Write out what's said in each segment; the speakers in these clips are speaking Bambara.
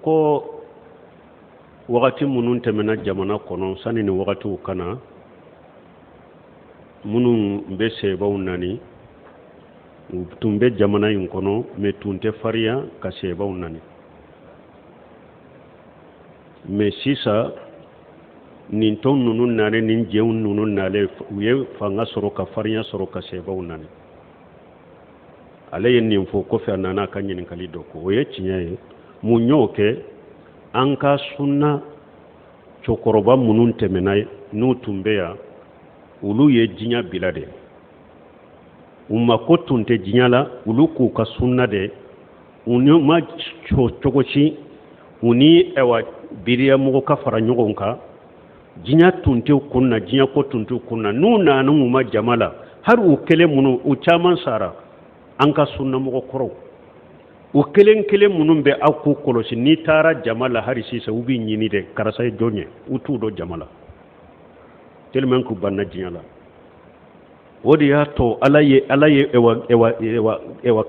ko wakati minnu tɛmɛna jamana kɔnɔ sani ni wagatiw kana minnu bɛ sɛbaw nani tun bɛ jamana in kɔnɔ mais tun tɛ fariya ka sɛbaw nani mais sisan nin tɔn ninnu nalen nin jɛnw ninnu nalen u ye fanga sɔrɔ ka farinya sɔrɔ ka sɛbaw nani ale ye nin fɔ kɔfɛ a nana ka ɲininkali dɔ kɔ o ye tiɲɛ ye mun y'o kɛ an ka sunna cɛkɔrɔba minnu tɛmɛna n'u tun bɛ yan olu ye diɲɛ bila de u ma ko tun tɛ diɲɛ la olu k'u ka sunna de u ni ma cogo si u ni biriyamɔgɔ ka fara ɲɔgɔn kan diɲɛ tun tɛ kun na diɲɛ ko tun tɛ kun na n'u nana u ma jama la hali u kelen minnu u caman sara an ka sunnamɔgɔ kɔrɔw u kelen kelen minnu bɛ aw k'u kɔlɔsi n'i taara jama la hali sisan u b'i ɲini de karisa ye jɔn ye u t'u dɔn jama la tellement k'u banna diɲɛ la o de y'a to ala ye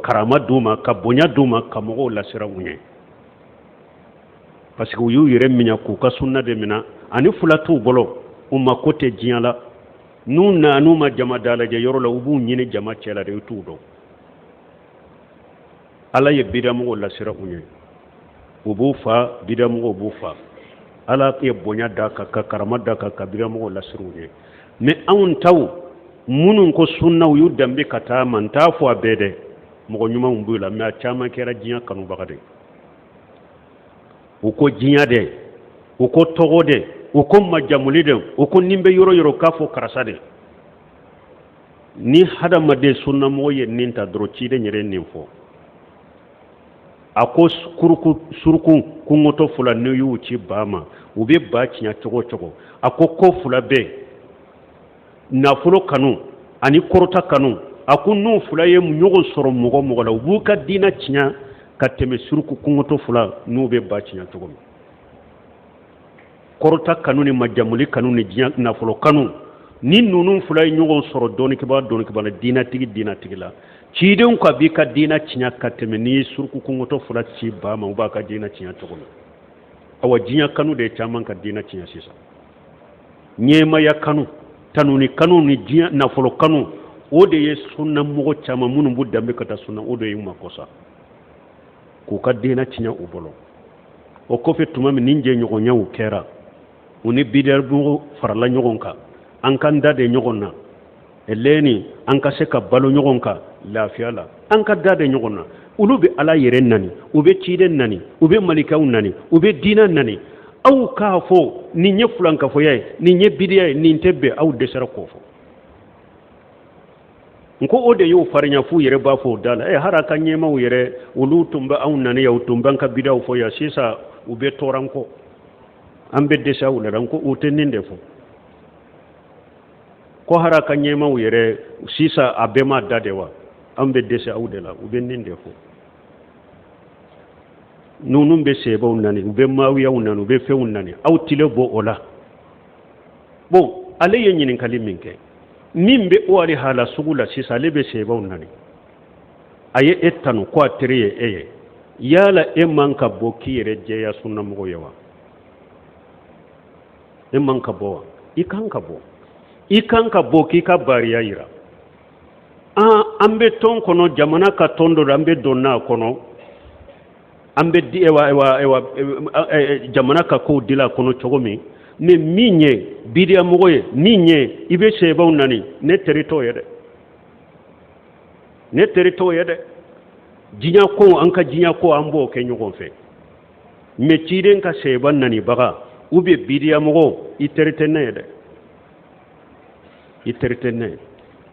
karama d'u ma ka bonya d'u ma ka mɔgɔw lasira u ɲɛ parce que u y'u yɛrɛ minɛ k'u ka sunna de minɛ ani fula t'u bolo u ma ko tɛ diɲɛ la n'u na n'u ma jama dalajɛ yɔrɔ la u b'u ɲini jama cɛ la de u t'u dɔn ala ye bidamɔgɔw lasira u ɲɛ u b'u fa bidamɔgɔw b'u fa ala ye bonya da ka karama da ka bidamɔgɔw lasira u ɲɛ mais anw taw minnu ko sunnaw y'u danbe ka taa man t'a fɔ a bɛɛ dɛ mɔgɔ ɲumanw b'u la mais a caman kɛra diɲɛ kanubaga de u ko diɲɛ de u ko tɔgɔ de u ko majamuli de u ko nin bɛ yɔrɔ yɔrɔ k'a fɔ karisa de ni hadamaden sunnamɔgɔ ye nin ta dɔrɔn ciden yɛrɛ nin fɔ a ko surukun kungotɔ fula n'u y'u ci ba ma u bɛ ba tiɲɛ cogo cogo a ko fula bɛ nafolo kanu ani kɔrɔta kanu a ko n'u fula ye ɲɔgɔn sɔrɔ mɔgɔ mɔgɔ la u b'u ka diinɛ tiɲɛ ka tɛmɛ suruku kungotɔ fula n'u bɛ ba tiɲɛ cogo min kɔrɔta kanu ni majamuli kanu ni diɲɛ nafolo kanu ni ninnu fula ye ɲɔgɔn sɔrɔ dɔɔnikɛba la diinɛtigi la cidenw ka b'i ka diinɛ tiɲɛ ka tɛmɛ n'i ye suruku kungotɔ fula ci ba ma u b'a ka diinɛ tiɲɛ cogo min awa diɲɛ kanu de ye caman ka diinɛ tiɲɛ sisan ɲɛmaya kanu tanuni kanu ni diɲɛ nafolo kanu o de ye sunnamɔgɔ caman minnu b'u danbe ka taa sunna o de ye u ma kɔsa k'u ka diinɛ tiɲɛ u bolo o kɔfɛ tuma min ni jɛɲɔgɔnyaw kɛra u ni bidamɔgɔw farala ɲɔgɔn kan an ka da de ɲɔgɔn na eleni an ka se ka balo ɲɔgɔn kan lafiya la an ka da de ɲɔgɔn na olu bɛ ala yɛrɛ nani u bɛ ciden nani u bɛ malikaw nani u bɛ diinɛ nani aw k'a fɔ nin ye fulankafɔya ye nin ye bidiya ye nin tɛ bɛn aw dɛsɛra k'o fɔ nko o de y'u farinya f'u yɛrɛ b'a fɔ o da la hari a ka ɲɛmaw yɛrɛ olu tun bɛ anw nani yan u tun b'an ka bidaw fɔ yan sisan u bɛ tɔɔrɔ an kɔ an bɛ dɛsɛ aw la nko u tɛ nin de fɔ ko hari a ka ɲɛmaw yɛrɛ sisan a bɛɛ ma da de wa an bɛ dɛsɛ aw de la u bɛ nin de fɔ ninnu bɛ sɛbaw nani u bɛ maawiyaw nani u bɛ fɛnw nani aw tile bɔ o la bon ale ye ɲininkali min kɛ min bɛ o hala sugu la sisan ale bɛ sɛbaw nani a ye e tanu ko a teri ye e ye yala e man ka bɔ k'i yɛrɛ jɛya sunnamɔgɔ ye wa e man ka bɔ wa i kan ka bɔ i kan ka bɔ k'i ka bariya yira an bɛ tɔn kɔnɔ jamana ka tɔn dɔ la an bɛ don n'a kɔnɔ an bɛ jamana ka kow dila kɔnɔ cogo min mais min ye bidiyamɔgɔ ye min ye i bɛ sɛbaw nani ne teri t'o ye dɛ ne teri t'o ye dɛ diɲɛ ko an ka diɲɛ ko an b'o kɛ ɲɔgɔn fɛ mais ciden ka sɛba nani baga ou bien bidiyamɔgɔ i teri tɛ ne ye dɛ i teri tɛ ne ye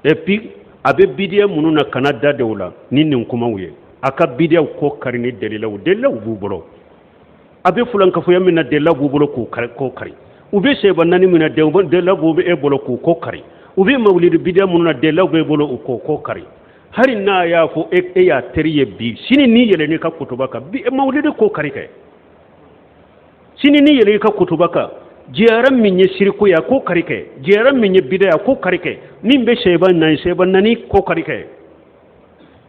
et puis a bɛ bidiya minnu na kana da de o la ni nin kumaw ye a ka bidiyaw ko kari ni dalilaw b'u bolo a bɛ fulankafoya min na dalilaw b'u bolo k'u ko kari u bɛ sɛba nani min na dalilaw b'u e bolo k'u ko kari u bɛ mawulidi bidiya minnu na dalilaw b'e bolo u ko kari hari n'a y'a fɔ e y'a teri ye bi sini n'i yɛlɛn'i ka kutuba kan mawulidi ko kari kɛ sini n'i yɛlɛn'i ka kutuba kan jiyara min ye siriku ya ko kari kɛ jiyara min ye bidaya ko kari kɛ min bɛ sɛba nani ko kari kɛ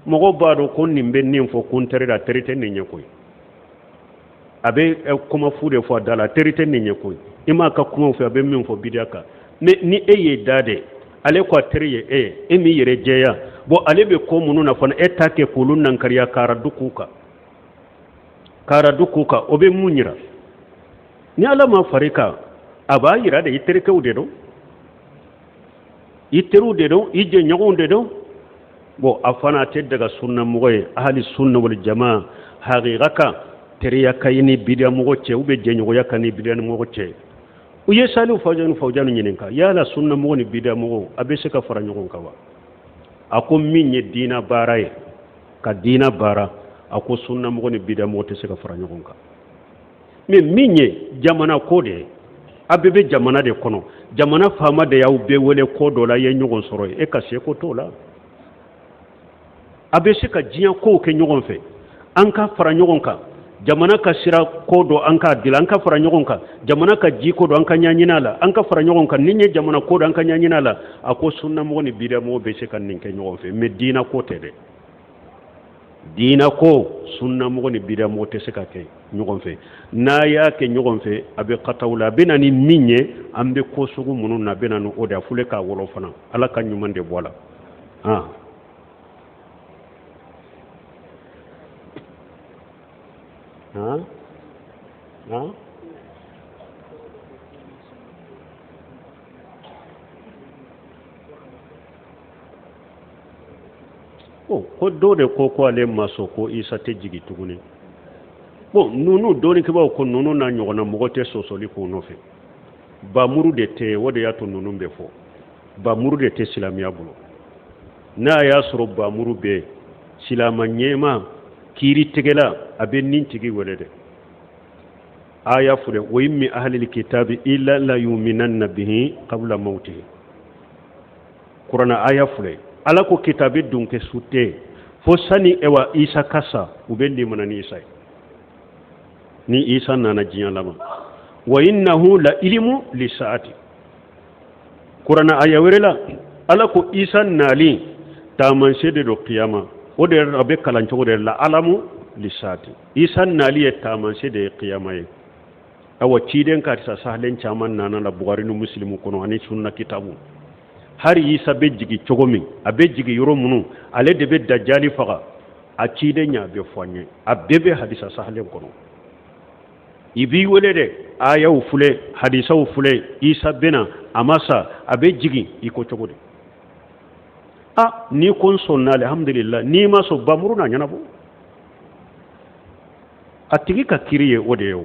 mɔgɔ b'a dɔn ko nin bɛ nin fɔ ko n teri la teri tɛ nin ye koyi abe kuma fu de fo dala terite ne nye ko ima ka kuma fu abe min fo bidia ka ni eye dade ale ko teriye mi yere jeya bo ale be ko munu na fona etake kulun nan kariya kara dukuka obe munyira ni ala ma farika aba yira de iterke ude do iteru de do ije nyago de do bo afana te daga sunna moye ahli sunna wal jamaa haqiqaka teriya kayni bidia mo ce ube je nyago yakani bidia mo ce uye salu fawjanu nyininka yala sunna mo ni bidia mo abe se ka fara nyago kawa ako minye dina baraye ka dina bara ako sunna mo ni bidia mo te se ka fara nyago ka me minye jamana kode abebe jamana de kono jamana fama de yaw be wole kodo la ye nyago soro e ka se ko to la abe se ka jiya ko ke nyago fe an ka fara nyago ka jamana ka sira kodo an ka dila an ka fara nyago ka jamana ka ji kodo an ka nyanyina la an ka fara nyago ka ninye jamana kodo an ka nyanyina la ako sunna mo ni bidia mo be se kan ninke nyago fe me dina ko tede dina ko sunna mo ni bidia mo te se ka ke nyago fe na ya ke nyago fe abe qatawla benani minye ambe ko sugu munun na benanu oda fule ka wolo fana ala kan nyumande bola ko dole ko ale maso ko isa te jigi tuguni nunu doni ke ba ko nunu na nyogona mogote sosoli ko nofe ba muru de te wode ya to nunu be fo ba muru de te silamiya bulo na ya soro ba muru be silama nyema kiri tegela abe nin tigi welede aya fure wa immi ahli alkitabi illa la yu'minanna bihi qabla mautihi qur'ana aya fure ala ko kitabe dunke sute fo sani ewa isa kasa ubendi manani isa ni isa nana jiyan lama wa innahu la ilmu lisaati qur'ana aya werela ala ko isa nali taman sede do qiyama o de rabe kalanco de la alamu lisaati isa nali taman sede qiyama ye awa ciden ka sa sahlen chaman nana la bukhari no muslimu kono ani sunna kitabu hari isa be jigi cogomi abe jigi yoro munu ale de be dajjali faga a cide nya be fonye abebe hadisa sahlen kono ibi wele de aya ufule hadisa ufule isa bena amasa abe jigi iko cogode ni kon sonna alhamdulillah ni ma so bamuru na nyana bo atigi ka kiriye odeyo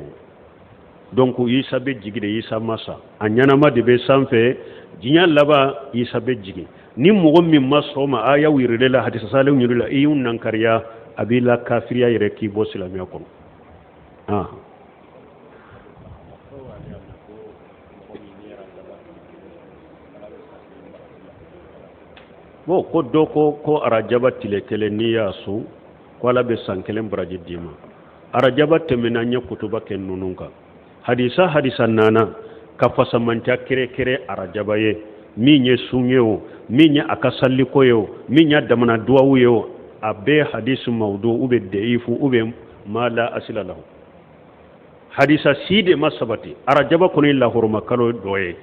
donc isa be jigi de isa masa anyana ma de be sanfe jinya laba isa be jigi ni mogo min masoma aya wirele la hadisa salu nyurila iyun nan kariya abila kafiriya yere ki bo silamiya kono ko doko ko arajaba tile ni yasu ko la be sankelen braji dima arajaba temena nya kutuba ken nununka hadisa nana ka fasamanta kere arajaba ye minye sunyewo minye akasalli koyo minye damana duwawu yo abe hadisu mawdu ube deifu ube mala asila lahu hadisa side masabati arajaba kuni la hurma kalo doye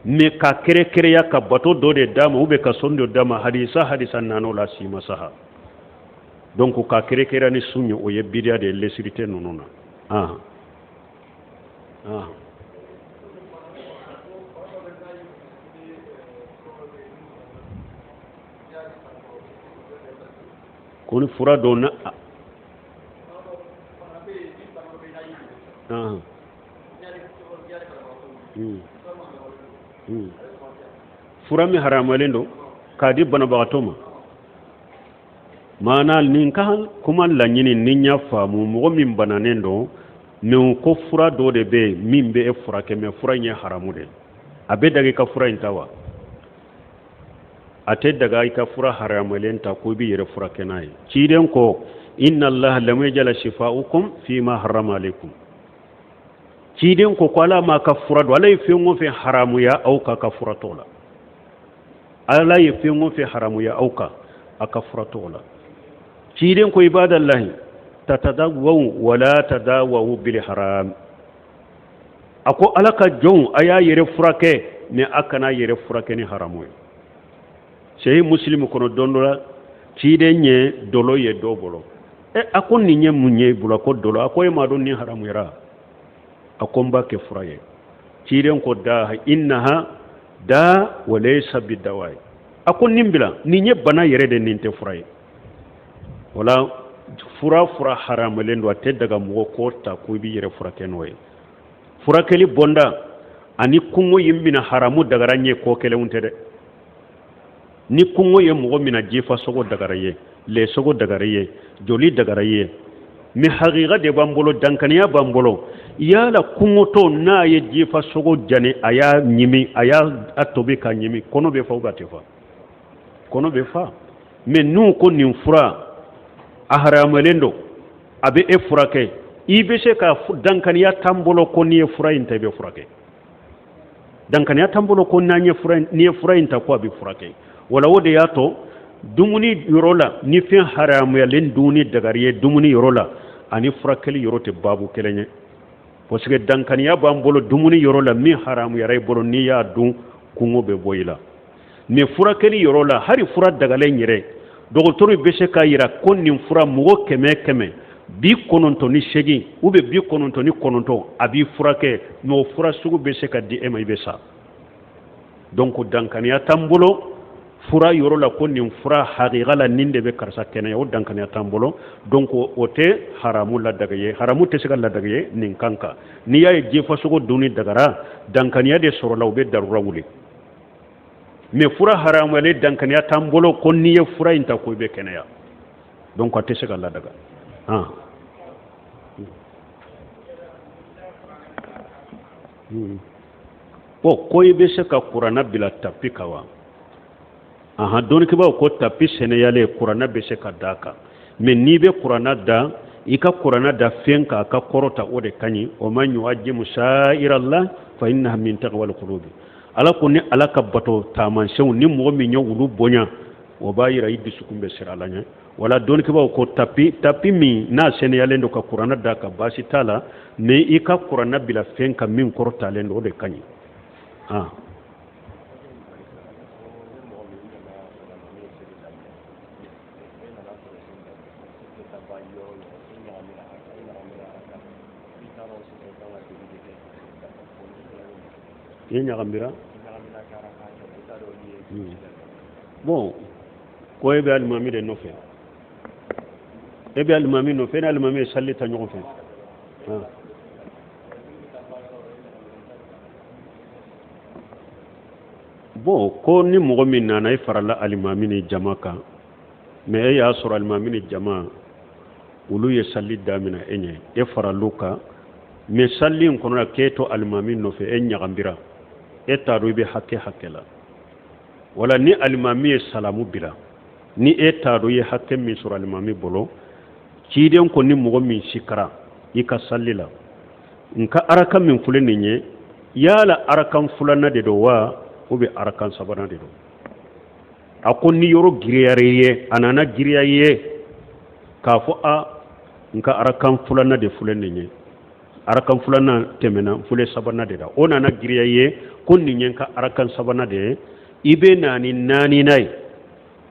me ka kere ya ka bato do de dama ube ka sondo dama hadisa nano la si masaha donc ka kere ni sunyo o ye bidia de lesirite nununa kuni fura do na fura mi haramalen do kadi bana bagatoma mana nin kan kuma lanyini ninya famu mo min bananen do ne ko fura do de be min be e fura ke me fura nya haramu de abe dage ka fura intawa ate daga ka fura haramalen ta ko bi yere fura kenai ciden ko inna allaha lam yajala shifaukum fi ma harrama alaykum ciden ko kwala ma ka fura do alay fi ngo fi haramu ya au ka fura tola alay fi ngo fi haramu ya au ka aka fura tola ciden ko ibadallahi tatadawaw wala tadawaw bil haram ako alaka jon aya yere furake ne akana yere furake ni haramu sey muslim kono dondola cide nye dolo ye dobolo ako ni nye munye bula ko dolo ako e madon ni haramu yara akomba ke furaye cide ko da innaha da walaysa bidawai ako nimbila ni nye bana yere de ninte furaye wala fura haramalen do te daga mo ko ta ko bi yere furake noye furakeli bonda ani kungo yimbina haramu daga ranye ko kele unte de ni kungo ye mo mina jifa sogo daga raye le sogo daga raye joli daga raye mi haqiqa de bambolo dankaniya bambolo yala kungo to na ye jifa sogo jane aya nyimi aya atobe ka nyimi kono be fa ugatefa kono be fa me nu ko nin fura a haramalendo abe e furake ibe se ka dankaniya tambolo ko ni e fura inta be furake dankaniya tambolo ko na ni e fura inta ko be furake wala wode yato dumuni yorola ni fin haramu ya len duni dagariye dumuni yorola ani furakeli yorote babu kelenye parce que dankaniya bambolo dumuni yorola mi haramu ya ray bolo ni ya dun kungo be boyila mi furakeli yorola hari fura dagale nyire dogotoru be se ka yira konni fura mugo keme bi kononto ni shegi ube bi kononto ni kononto abi furake no fura sugu be se ka di ema ibe sa donc dankaniya tambolo fura yoro la ko nin fura haqiqa la ninde be karsa kene o dankaniya tambolo donc o te haramu la dagaye haramu te sigal la dagaye nin kanka ni yaye jefa sugo duni dagara dankaniya de soro la be darura wuli mais fura haramu le dankaniya tambolo ko ni ye fura inta ko be kene ya donc o te sigal la daga o ko ibe se ka qur'ana bila tapikawa doni kibaw ko tapi seneyale qur'ana be se ka daka mais ni be qur'ana da ika qur'ana da fenka ka korota o de kani o man yuajjimu sha'irallah fa innaha min taqwal qulubi ala ko ni ala ka bato taman sew ni mo mi nyawulu bonya o bayira yiddi sukumbe siralanya wala doni kibaw ko tapi mi na seneyale ndo ka qur'ana da ka basi tala ne ika qur'ana bila fenka min korota le ndo de kani ñagambira bon ko ebe almami de nofe ebe almami nofe na almami sallita ñogo fe bon ko ni mogo min nana i farala alimami ni jama kan mais e y'a sɔrɔ alimami ni jama olu ye salli damina e ɲɛ e faralu kan mais salli in kɔnɔna k'e to alimami nɔfɛ e ɲagambira e t'a dɔn i bɛ hakɛ la wala ni alimami ye salamu bila ni e t'a dɔn i ye hakɛ min sɔrɔ alimami bolo ciden ko ni mɔgɔ min sikara i ka salli la nka araka min filɛ nin ye yala arakan filanan de don wa ou bien arakan sabanan de don a ko ni yɔrɔ giriyara i ye a nana giriya i ye k'a fɔ nka arakan filanan de filɛ nin ye arakan filanan tɛmɛna fule sabanan de la o nana giriya i ye ko nin ye nka arakan sabanan de ye i bɛ na ni naaninan ye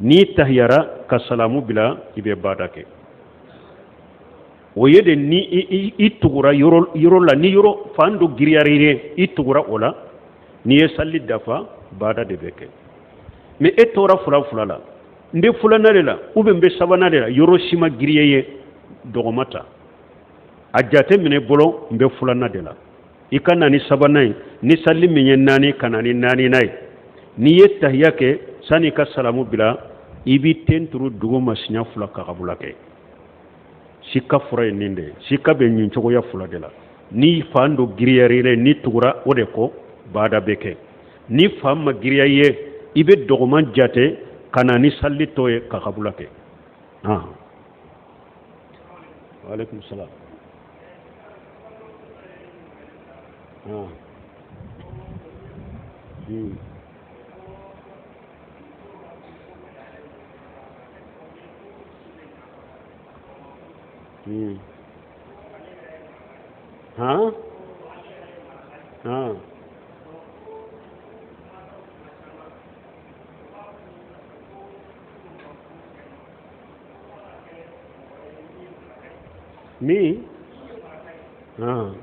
n'i tahiyara ka salamu bila i bɛ bada kɛ o ye de ni i tugura yɔrɔ la ni yɔrɔ fan dɔ giriyara i ye i tugura o la n'i ye salli dafa bada de bɛ kɛ mais e tora fula la n bɛ filanan de la ou bien n bɛ sabanan de la yɔrɔ si ma giriya i ye dɔgɔma ta a jate minɛ bolo n bɛ filanan de la i ka na ni sabanan ye ni salli min ye naani ka na ni naaninan ye n'i ye tahiya kɛ sani i ka salamu bila i b'i ten turu duguma siɲɛ fila kakabula kɛ sikka fura ye nin de ye sikka bɛ ɲin cogoya fila de la ni fan dɔ giriyara i la ni tugura o de kɔ bada bɛ kɛ ni fan ma giriya i ye i bɛ dɔgɔman jate ka na ni salli tɔ ye kakabula kɛ waaleykum salaam ha ha mi ha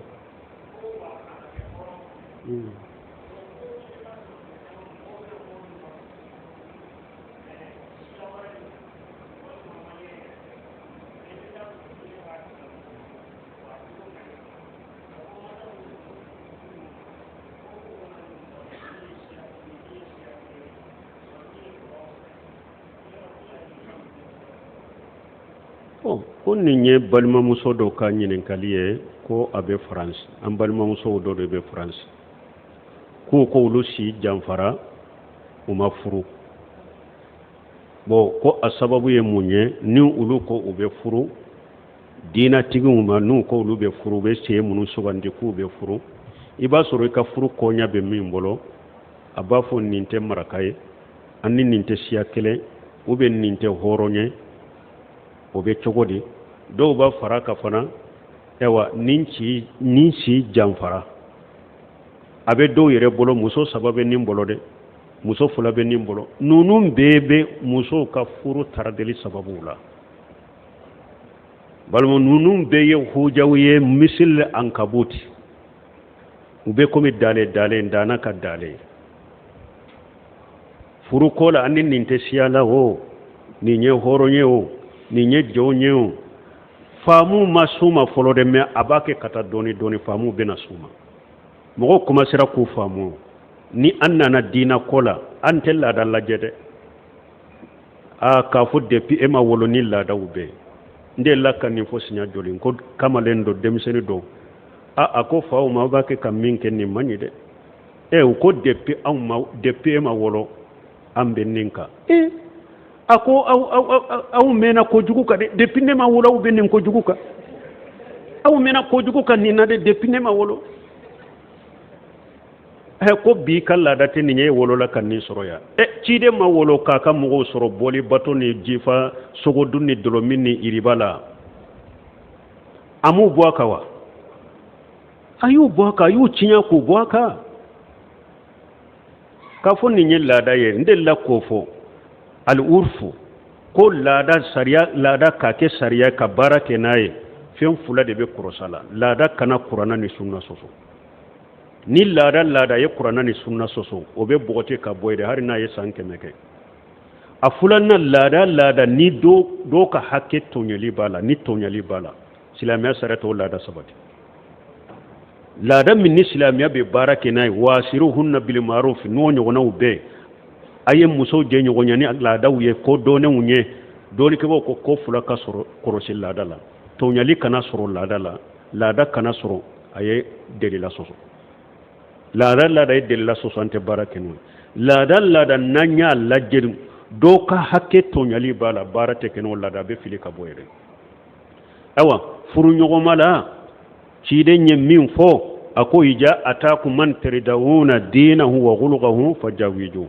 ko nin ye balimamuso dɔ ka ɲininkali ye ko a bɛ France an balimamusow dɔ de bɛ France ko olu si janfara u ma furu bon ko a sababu ye mun ye ni olu ko u bɛ furu diinatigiw ma n'u ko olu bɛ furu u bɛ se minnu sugandi k'u bɛ furu i b'a sɔrɔ i ka furu kɔɲa bɛ min bolo a b'a fɔ nin tɛ maraka ye ani nin tɛ siya kelen ou bien nin tɛ hɔrɔn ye o bɛ cogo di dɔw b'a fara ka fana ewa nin si janfara a bɛ dɔw yɛrɛ bolo muso saba bɛ nin bolo dɛ muso fila bɛ nin bolo ninnu bɛɛ bɛ musow ka furu taradeli sababu la balima ninnu bɛɛ ye hujaw ye misil ankabuti u bɛ komi dalen dana ka dalen furu ko la ani nin tɛ siya la o nin ye hɔrɔn ye o nin ye jɔn ye o faamu ma suma fɔlɔ dɛ mais a b'a kɛ ka taa dɔɔni dɔɔni faamu bɛna suma mɔgɔw commencera k'u faamu ni an nana diina ko la an tɛ laada lajɛ dɛ k'a fɔ depuis e ma wolo ni laadaw bɛɛ n delila ka nin fɔ siɲɛ joli ko kamalen dɔ denmisɛnnin dɔ a ko faw ma aw b'a kɛ ka min kɛ nin man ɲi dɛ u ko depuis e ma wolo an bɛ nin kan a ko aw mɛnna kojugu kan dɛ depuis ne ma wolo aw bɛ nin kojugu kan aw mɛnna kojugu kan nin na dɛ depuis ne ma wolo ko bi ka laada tɛ nin ye wolola ka nin sɔrɔ yan ciden ma wolo k'a ka mɔgɔw sɔrɔ bɔli bato ni jifa sogodun ni dolomin ni iriba la a m'u bɔ a kan wa a y'u bɔ a kan a y'u ciɲɛ k'u bɔ a kan k'a fɔ nin ye laada ye n delila k'o fɔ al-urfu ko laada k'a kɛ sariya ka baara kɛ n'a ye fɛn fila de bɛ kɔrɔsa la laada kana kuranna ni sunna sɔsɔ ni laada ye kuranna ni sunna sɔsɔ o bɛ bɔgɔti ka bɔ yen hali n'a ye san 100 kɛ a filanan laada ni dɔ ka hakɛ tɔɲɛli b'a la ni tɔɲɛli b'a la silamɛya sariya t'o laada sabati laada min ni silamɛya bɛ baara kɛ n'a ye waasiruhunna bil ma'ruf n'o ɲɔgɔnnaw bɛɛ a ye musow jɛ ɲɔgɔnya ni laadaw ye ko dɔɔnenw ye dɔɔnikɛbaw ko fila ka sɔrɔ kɔrɔsi laada la tɔɲɛli kana sɔrɔ laada la laada kana sɔrɔ a ye delila sɔsɔ laada ye delila sɔsɔ an tɛ baara kɛ n'o ye laada n'an y'a lajɛ dɔw ka hakɛ tɔɲɛli b'a la baara tɛ kɛ n'o laada a bɛ fili ka bɔ yɛrɛ awa furuɲɔgɔnma la ciden ye min fɔ a ko ija ataakum man taridawuna diinahu wa khuluquhu fajawijuhu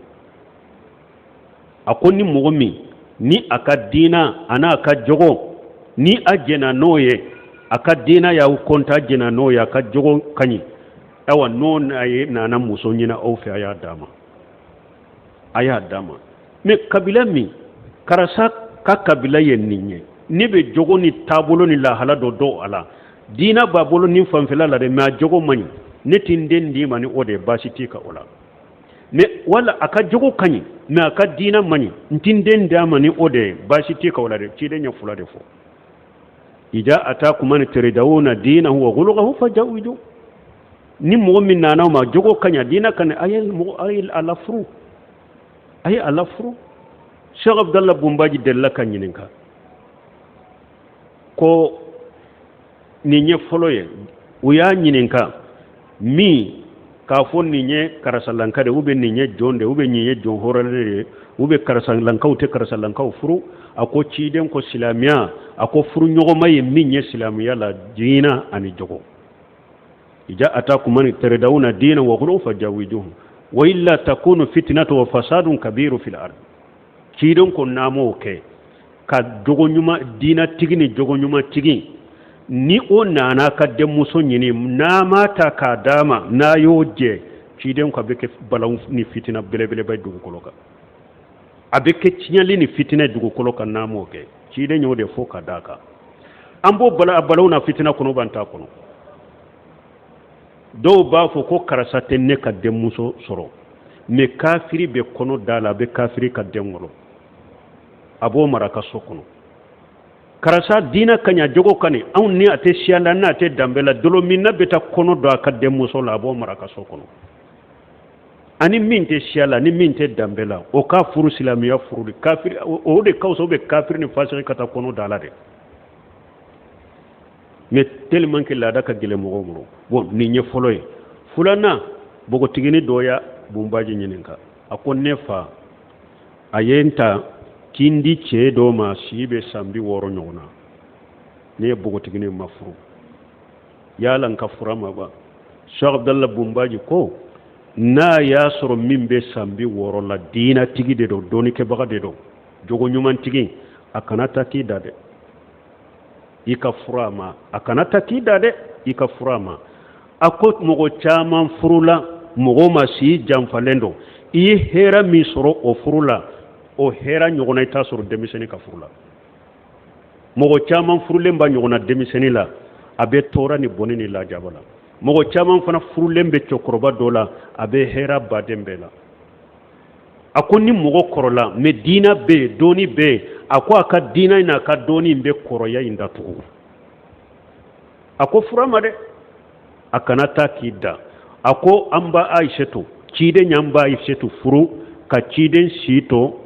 a ko ni mɔgɔ min ni a ka diina a n'a ka jogo ni a jɛna n'o ye a ka diina y'aw kɔnta jɛna n'o ye a ka jogo ka ɲi awa n'o n'a ye nana muso ɲini aw fɛ a y'a d'a ma mais kabila min karisa ka kabila ye nin ye ne bɛ jogo ni taabolo ni lahala dɔ dɔn a la diina b'a bolo ni fanfɛla la dɛ mais a jogo man ɲi ne tɛ n den d'i ma ni o de ye baasi t'i kan o la mais wala a ka jogo ka ɲi mais a ka diina man ɲi n tɛ n den d'a ma ni o de ye baasi t'i kan o la dɛ ciden ye fila de fɔ ija ataakum man taridawuna diinahu wa khuluquhu fajawijuhu ni mɔgɔ min nana ma jogo ka ɲi diina ka ɲi a ye a lafuru Sheikh Abdallah Bumbaji delila ka ɲininka ko nin ye fɔlɔ ye u y'a ɲininka min k'a fɔ nin ye karasalanka de ou bien nin ye jɔn de ou bien nin ye jɔn hɔrɔnlen de ou bien karasalankaw tɛ karasalankaw furu a ko ciden ko silamɛya a ko furu ɲɔgɔnma ye min ye silamɛya la diina ani jogo ija ataakum man taridawuna diinahu wa khuluquhu fajawijuhu wa illa takunu fitnatu wa fasadun kabiru fil ard ciden ko namo ke ka jogo ɲuman diina tigi ni jogo ɲuman tigi ni o nana ka denmuso ɲini n'a ma ta k'a d'a ma n'a y'o jɛ ciden ko a bɛ kɛ balawu ni fitina belebeleba dugukolo kan a bɛ kɛ tiɲɛli ni fitina dugukolo kan n'a m'o kɛ ciden y'o de fɔ ka d'a kan an b'o balawu na fitina kɔnɔ b'an t'a kɔnɔ dɔw b'a fɔ ko karisa tɛ ne ka denmuso sɔrɔ mais kafiri bɛ kɔnɔ da la a bɛ kafiri ka den wolo a b'o mara ka so kɔnɔ karasa diina kaɲa jogo kani anw ni a tɛ siya la n'a tɛ danbe la dolo min na bɛ taa kɔnɔ don a ka denmuso la a b'o mara ka so kɔnɔ ani min tɛ siya la ni min tɛ danbe la o ka furu silamɛya furu de kafiri o de kawusa o bɛ kafiri ni fasiki ka taa kɔnɔ da la de mais tellement que laada ka gɛlɛn mɔgɔw bolo bon nin ye fɔlɔ ye filanan bogotigini dɔ ya bunbaji ɲininka a ko ne fa a ye n ta k'i n di cɛ dɔ ma si bɛ san 60 ɲɔgɔn na ne ye bogotigini ma furu yala n ka fura ma ban Cheikh Abdallah bunbaji ko n'a y'a sɔrɔ min bɛ san 60 la diinatigi de don dɔɔnikɛbaga de don jogo ɲumantigi a kana taa k'i da dɛ i ka fura ma a kana taa k'i da dɛ i ka fura ma a ko mɔgɔ caman furula mɔgɔ ma si janfalen don i ye hɛrɛ min sɔrɔ o furu la o hɛrɛ ɲɔgɔnna i t'a sɔrɔ denmisɛnnin ka furu la mɔgɔ caman furulen ba ɲɔgɔnna denmisɛnnin la a bɛ tɔɔrɔ ni bɔnni ni lajaba la mɔgɔ caman fana furulen bɛ cɛkɔrɔba dɔ la a bɛ hɛrɛ baden bɛɛ la a ko ni mɔgɔ kɔrɔla mais diina bɛ yen dɔɔni bɛ yen a ko a ka diina in n'a ka dɔɔni in bɛ kɔrɔya in datugu a ko fura ma dɛ a kana taa k'i da a ko an ba Aisatu ciden y'an ba Aisatu furu ka ciden si to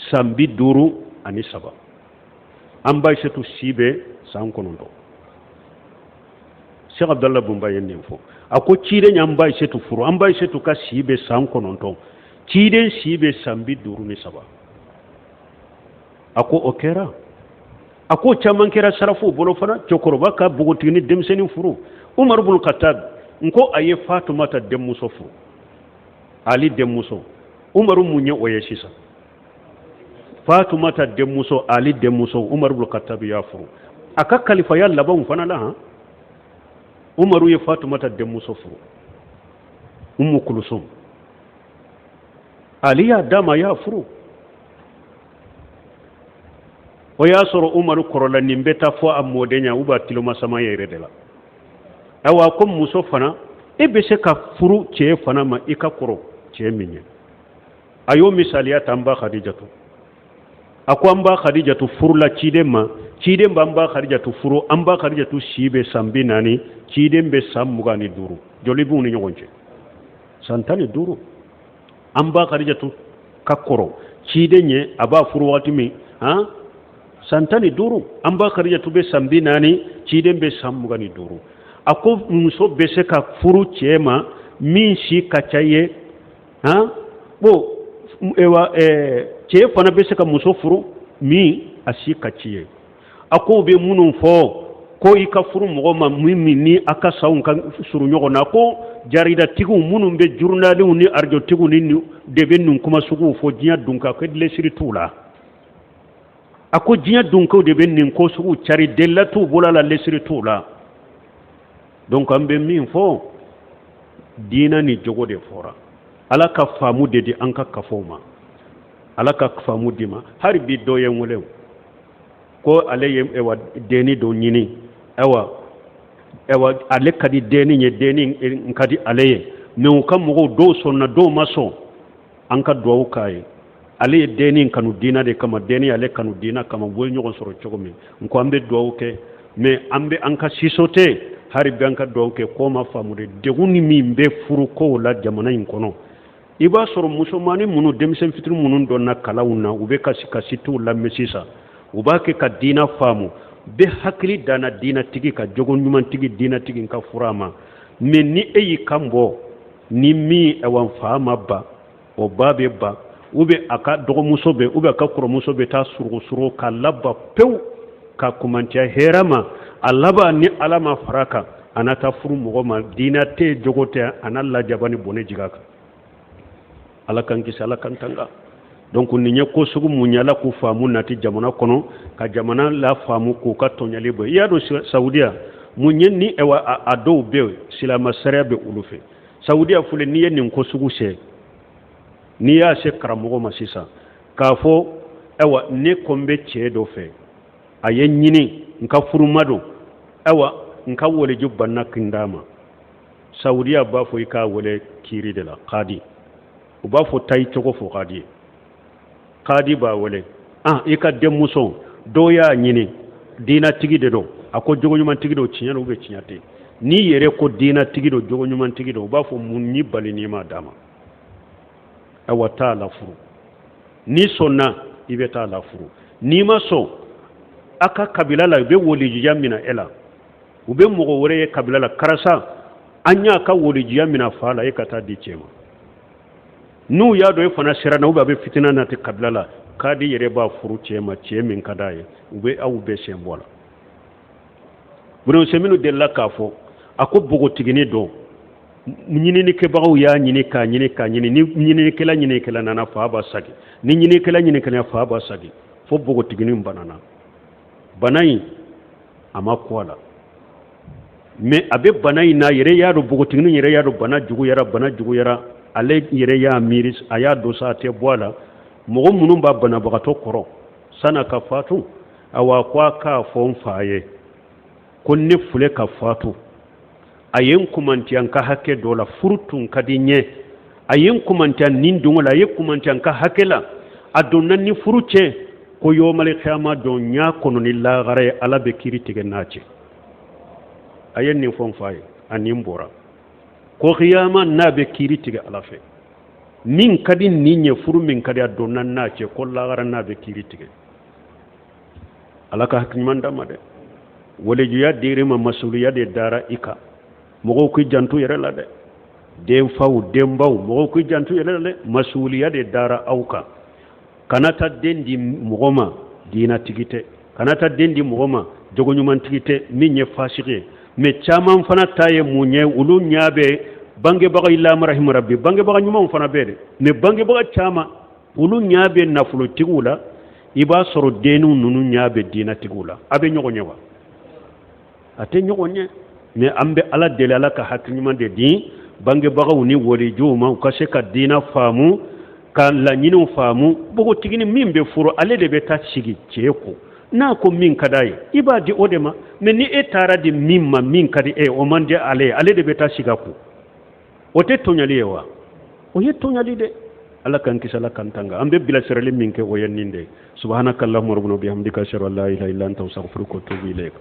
san 53 an ba Aisatu si bɛ san 9 Cheikh Abdallah Bumba ye nin fɔ a ko ciden y'an ba Aisatu furu an ba Aisatu ka si bɛ san 9 ciden si bɛ san 53 a ko o kɛra a ko caman kɛra sarafu bolo fana cɛkɔrɔba ka bogotigini denmisɛnnin furu Umar ibn Khattab nko a ye Fatumata denmuso furu Ali denmuso Umaru mun ye o ye sisan Fatumata denmuso Ali denmuso Umar ibn Khattab y'a furu a ka kalifaya labanw fana la han Umaru ye Fatumata denmuso furu Ummu Kulsum Ali y'a dama y'a furu o y'a sɔrɔ Umaru kɔrɔla nin bɛ taa fɔ a mɔdenya u b'a tiloma sama yɛrɛ de la awa ko muso fana e bɛ se ka furu cɛ fana ma i ka kɔrɔ cɛ min ye a y'o misaliya ta an ba Khadijatu a ko an ba Khadijatu furula ciden ma ciden b'an ba Khadijatu furu an ba Khadijatu si bɛ san 40 ciden bɛ san 25 joli b'u ni ɲɔgɔn cɛ san 15 an ba Khadijatu ka kɔrɔ ciden ye a b'a furu waati min han san 15 an ba Khadijatu bɛ san 40 ciden bɛ san 25 a ko muso bɛ se ka furu cɛ ma min si ka ca ye han bon cɛ fana bɛ se ka muso furu min a si ka ci ye a ko bɛ minnu fɔ ko i ka furu mɔgɔ ma min ni a ka saw ka suru ɲɔgɔn na ko jaridatigiw minnu bɛ journaliw ni arjotigiw ni de bɛ nin kuma suguw fɔ diɲɛ dunka ko lesiri t'u la a ko diɲɛ dunkaw de bɛ nin ko sugu cari dela t'u bolo la lesiri t'u la donc an bɛ min fɔ diina ni jogo de fɔra ala ka faamu de di an ka kafow ma ala ka faamu di ma hari bi dɔ ye n wele ko ale ye deni dɔ ɲini ale ka di deni ye deni ka di ale ye mais u ka mɔgɔw dɔw sɔnna dɔw ma sɔn an ka duwawu k'a ye ale ye deni kanu diina de kama deni ale kanu diina kama bɔ ɲɔgɔn sɔrɔ cogo min nko an bɛ duwawu kɛ mais an bɛ an ka sisote hari bɛ an ka duwawu kɛ k'o ma faamu de degun min bɛ furu kow la jamana in kɔnɔ i b'a sɔrɔ musomanin minnu denmisɛn fitinin minnu dɔnna kalanw na u bɛ kasi t'u lamɛn sisan u b'a kɛ ka diina faamu bɛɛ hakili danna diinatigi ka jogo ɲumantigi diinatigi ka fura ma mais ni e y'i kan bɔ ni min fa ma ba o ba bɛ ba ou bien a ka dɔgɔmuso bɛ ou bien a ka kɔrɔmuso bɛ taa surugu ka laba pewu ka kumantiya hɛrɛ ma a laban ni ala ma fara kan a na taa furu mɔgɔ ma diina tɛ jogo tɛ a na lajaba ni bɔnɛ jig'a kan ala kan kisi ala kan tanga donc nin ye ko sugu mun yala k'u faamu nati jamana kɔnɔ ka jamana la faamu k'u ka tɔɲali bɔ i y'a dɔn saudiya munyen ni ewa a dɔw bɛ silama sariya bɛ olu fɛ saudiya fule n'i ye nin ko sugu sɛ n'i y'a se karamɔgɔ ma sisan k'a fɔ ewa ne ko n bɛ cɛ dɔ fɛ a ye ɲini n ka furuma don ewa n ka waleju banna kin d'a ma saudiya b'a fɔ i k'a wele kiiri de la kadi u b'a fɔ tayi cogo fɔ kadi ye kadi b'a wele i ka denmuso dɔw y'a ɲini diinatigi de don a ko jogoɲumantigi don tiɲɛ don tiɲɛ tɛ n'i yɛrɛ ko diinatigi don jogoɲumantigi don u b'a fɔ mun ni bali n'i ma d'a ma awa taa la furu n'i sɔnna i bɛ taa la furu n'i ma sɔn a ka kabila la u bɛ wolijuya minɛ e la u bɛ mɔgɔ wɛrɛ ye kabila la karisa an y'a ka wolijuya minɛ fa la e ka taa di cɛ ma n'u y'a dɔn e fana sera na u bɛ fitina nati kabila la kadi yɛrɛ b'a furu cɛ ma cɛ min ka d'a ye u bɛ aw bɛɛ sen bɔ la Bruno Seminu delila k'a fɔ a ko bogotigini don ɲininikɛbagaw y'a ɲini k'a ɲini k'a ɲini ni ɲininikɛla nana fa b'a sagi ni ɲininikɛla fa b'a sagi fo bogotigini banana bana in a ma ko a la mais a bɛ bana in na yɛrɛ y'a dɔn bogotigini yɛrɛ y'a dɔn bana juguyara ale yɛrɛ y'a miiri a y'a dɔn sa a tɛ bɔ a la mɔgɔ minnu b'a banabagatɔ kɔrɔ san'a ka fatu awa ko a k'a fɔ n fa ye ko ne fule ka fatu a ye n kumantiya n ka hakɛ dɔ la furu tun ka di n ye a ye n kumantiya nin dongo la a ye kumantiya n ka hakɛ la a donna ni furu cɛ ko yawmal qiyama don n y'a kɔnɔ ni lagara ye ala bɛ kiiri tigɛ n'a cɛ a ye nin fɔ n fa ye ani n bɔra ko qiyama n'a bɛ kiiri tigɛ ala fɛ min ka di nin ye furu min ka di a donna n'a cɛ ko lagara n'a bɛ kiiri tigɛ ala ka hakiliɲuman d'a ma dɛ walejuya dir'i ma masuliya de dara i kan mɔgɔw k'i janto yɛrɛ la dɛ denfaw denbaw mɔgɔw k'i janto yɛrɛ la dɛ masuliya de dara aw kan kana taa den di mɔgɔ ma diinatigi tɛ kana taa den di mɔgɔ ma jogoɲumantigi tɛ min ye fasiki ye mais caman fana ta ye mun ye olu ɲɛ bɛ bangebaga ilahuma rahima rabbi bangebaga ɲumanw fana bɛ dɛ mais bangebaga caman olu ɲɛ bɛ nafolotigiw la i b'a sɔrɔ denninw ninnu ɲɛ bɛ diinatigiw la a bɛ ɲɔgɔn ɲɛ wa a tɛ ɲɔgɔn ɲɛ mais an bɛ ala deli ala ka hakiliɲuman de di bangebagaw ni walijuw ma u ka se ka diina faamu ka laɲiniw faamu bogotigini min bɛ furu ale de bɛ taa sigi cɛ ko n'a ko min ka d'a ye i b'a di o de ma mais ni e taara di min ma min ka di e o man di ale ye ale de bɛ taa sigi a ko o tɛ tɔɲali ye wa o ye tɔɲali de ala kan kisi ala kan tanga an bɛ bilasirali min kɛ o ye nin de subhanakallahumma rabbana bihamdika ashhadu an la ilaha illa anta astaghfiruka wa atubu ilayk